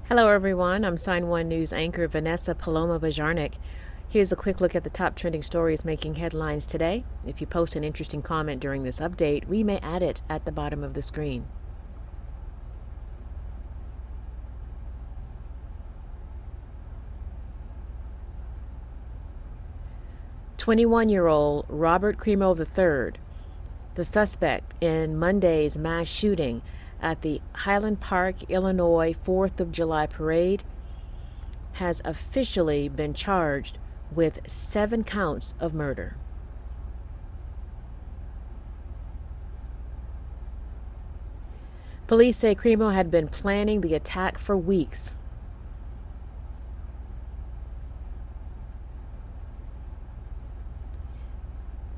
Hello, everyone. I'm Sign1News anchor Vanessa Paloma Bajarnik. Here's a quick look at the top trending stories making headlines today. If you post an interesting comment during this update, we may add it at the bottom of the screen. "21-year-old Robert Crimo III, the suspect in Monday's mass shooting at the Highland Park, Illinois 4th of July parade, has officially been charged with 7 counts of murder. Police say Crimo had been planning the attack for weeks.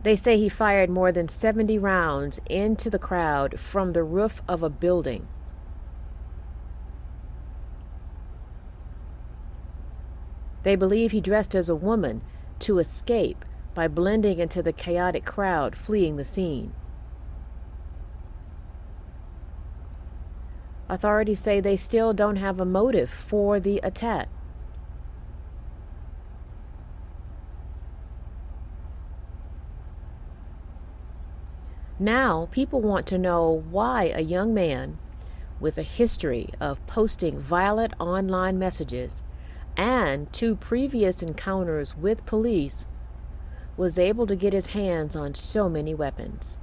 They say he fired more than 70 rounds into the crowd from the roof of a building. They believe he dressed as a woman to escape by blending into the chaotic crowd fleeing the scene. Authorities say they still don't have a motive for the attack. Now, people want to know why a young man with a history of posting violent online messages and 2 previous encounters with police was able to get his hands on so many weapons.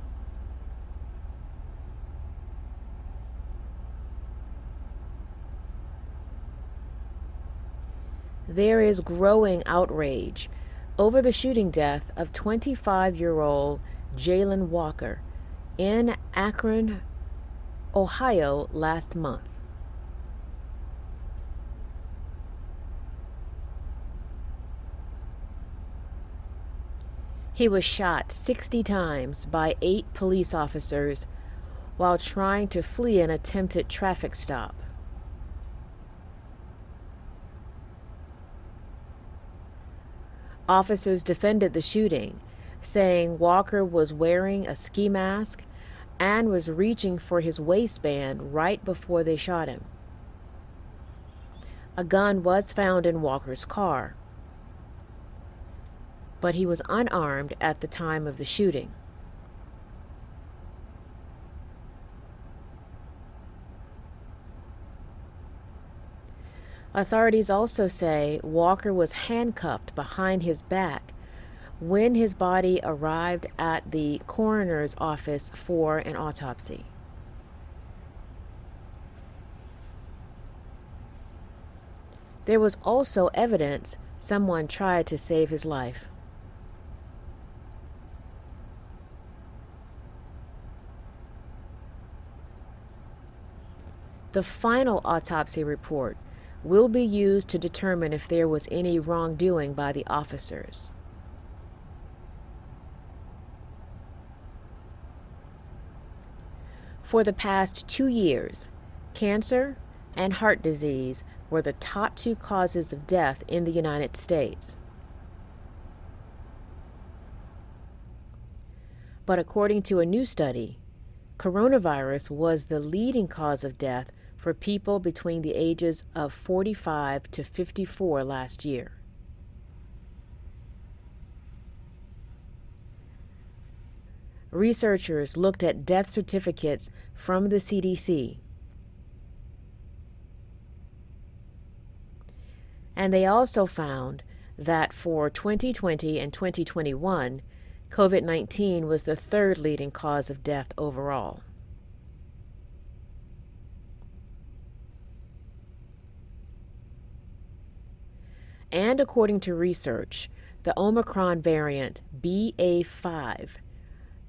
There is growing outrage over the shooting death of 25-year-old Jalen Walker in Akron, Ohio last month. He was shot 60 times by 8 police officers while trying to flee an attempted traffic stop. Officers defended the shooting, saying Walker was wearing a ski mask and was reaching for his waistband right before they shot him. A gun was found in Walker's car, but he was unarmed at the time of the shooting. Authorities also say Walker was handcuffed behind his back when his body arrived at the coroner's office for an autopsy. There was also evidence someone tried to save his life. The final autopsy report will be used to determine if there was any wrongdoing by the officers. For the past 2 years, cancer and heart disease were the top 2 causes of death in the United States. But according to a new study, coronavirus was the leading cause of death for people between the ages of 45 to 54 last year. Researchers looked at death certificates from the CDC, and they also found that for 2020 and 2021, COVID-19 was the 3rd leading cause of death overall. And according to research, the Omicron variant BA.5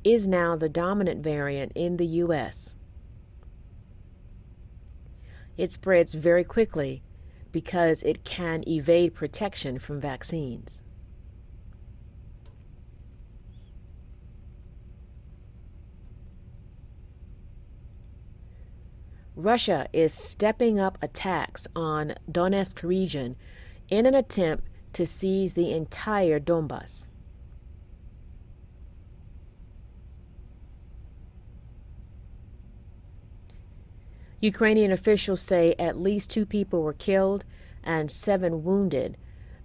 is now the dominant variant in the U.S. It spreads very quickly because it can evade protection from vaccines. Russia is stepping up attacks on Donetsk region in an attempt to seize the entire Donbas. Ukrainian officials say at least 2 people were killed and 7 wounded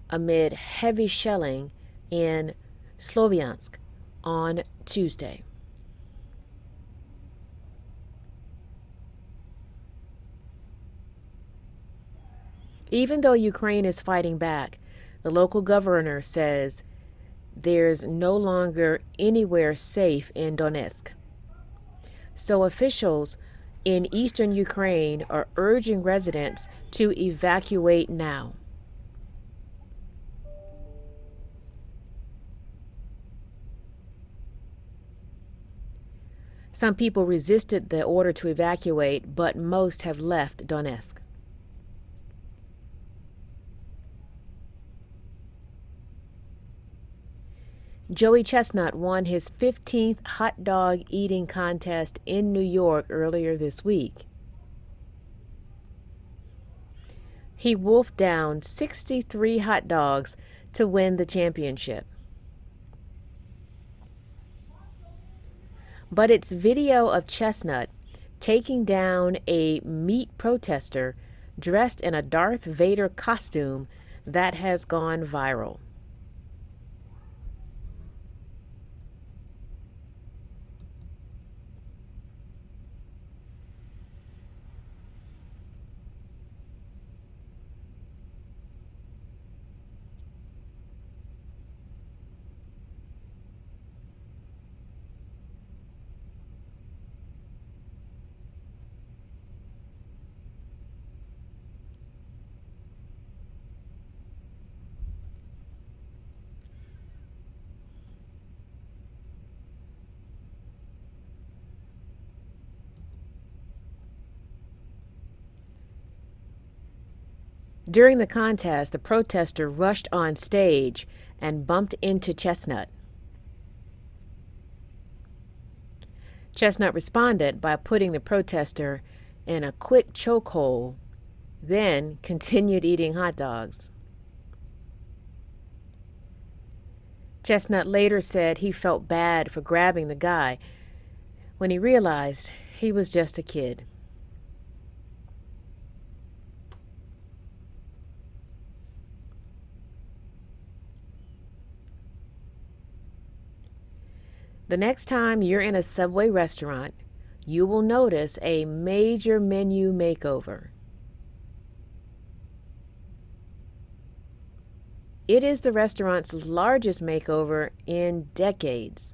amid heavy shelling in Sloviansk on Tuesday. Even though Ukraine is fighting back, the local governor says there's no longer anywhere safe in Donetsk. So officials in eastern Ukraine are urging residents to evacuate now. Some people resisted the order to evacuate, but most have left Donetsk. Joey Chestnut won his 15th hot dog eating contest in New York earlier this week. He wolfed down 63 hot dogs to win the championship. But it's video of Chestnut taking down a meat protester dressed in a Darth Vader costume that has gone viral. During the contest, the protester rushed on stage and bumped into Chestnut. Chestnut responded by putting the protester in a quick chokehold, then continued eating hot dogs. Chestnut later said he felt bad for grabbing the guy when he realized he was just a kid. The next time you're in a Subway restaurant, you will notice a major menu makeover. It is the restaurant's largest makeover in decades.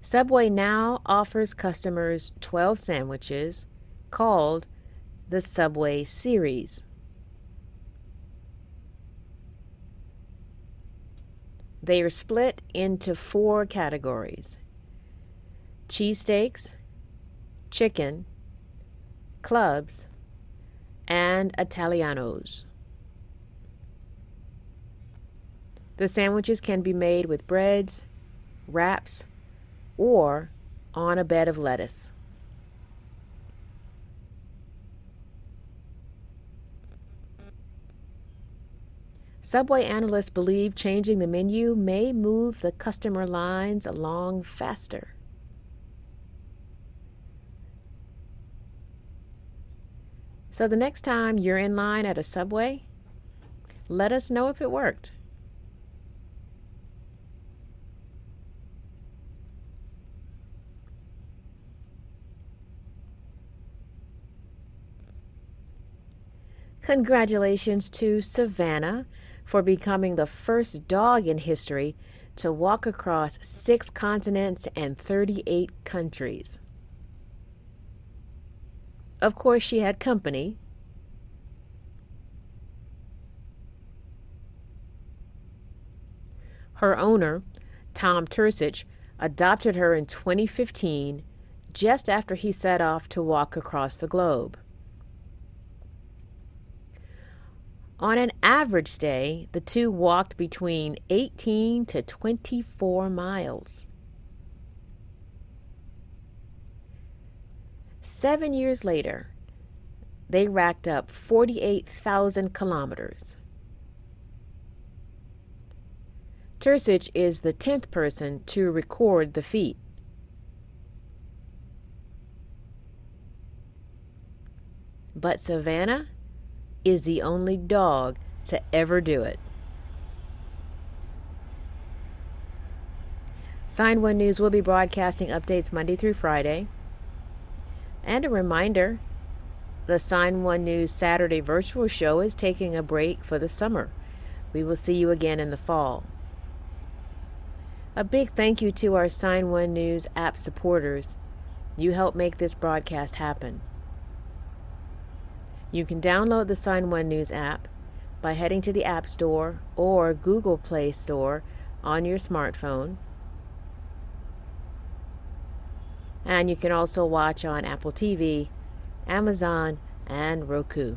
Subway now offers customers 12 sandwiches called the Subway Series. They are split into 4 categories: cheesesteaks, chicken, clubs, and Italianos. The sandwiches can be made with breads, wraps, or on a bed of lettuce. Subway analysts believe changing the menu may move the customer lines along faster. So the next time you're in line at a Subway, let us know if it worked. Congratulations to Savannah for becoming the first dog in history to walk across 6 continents and 38 countries. Of course, she had company. Her owner, Tom Tursich, adopted her in 2015, just after he set off to walk across the globe. On an average day, the two walked between 18 to 24 miles. 7 years later, they racked up 48,000 kilometers. Tursich is the 10th person to record the feat. but Savannah is the only dog to ever do it. Sign1News will be broadcasting updates Monday through Friday. And a reminder, the Sign1News Saturday virtual show is taking a break for the summer. We will see you again in the fall. A big thank you to our Sign1News app supporters. You help make this broadcast happen. You can download the Sign1News app by heading to the App Store or Google Play Store on your smartphone. And you can also watch on Apple TV, Amazon, and Roku.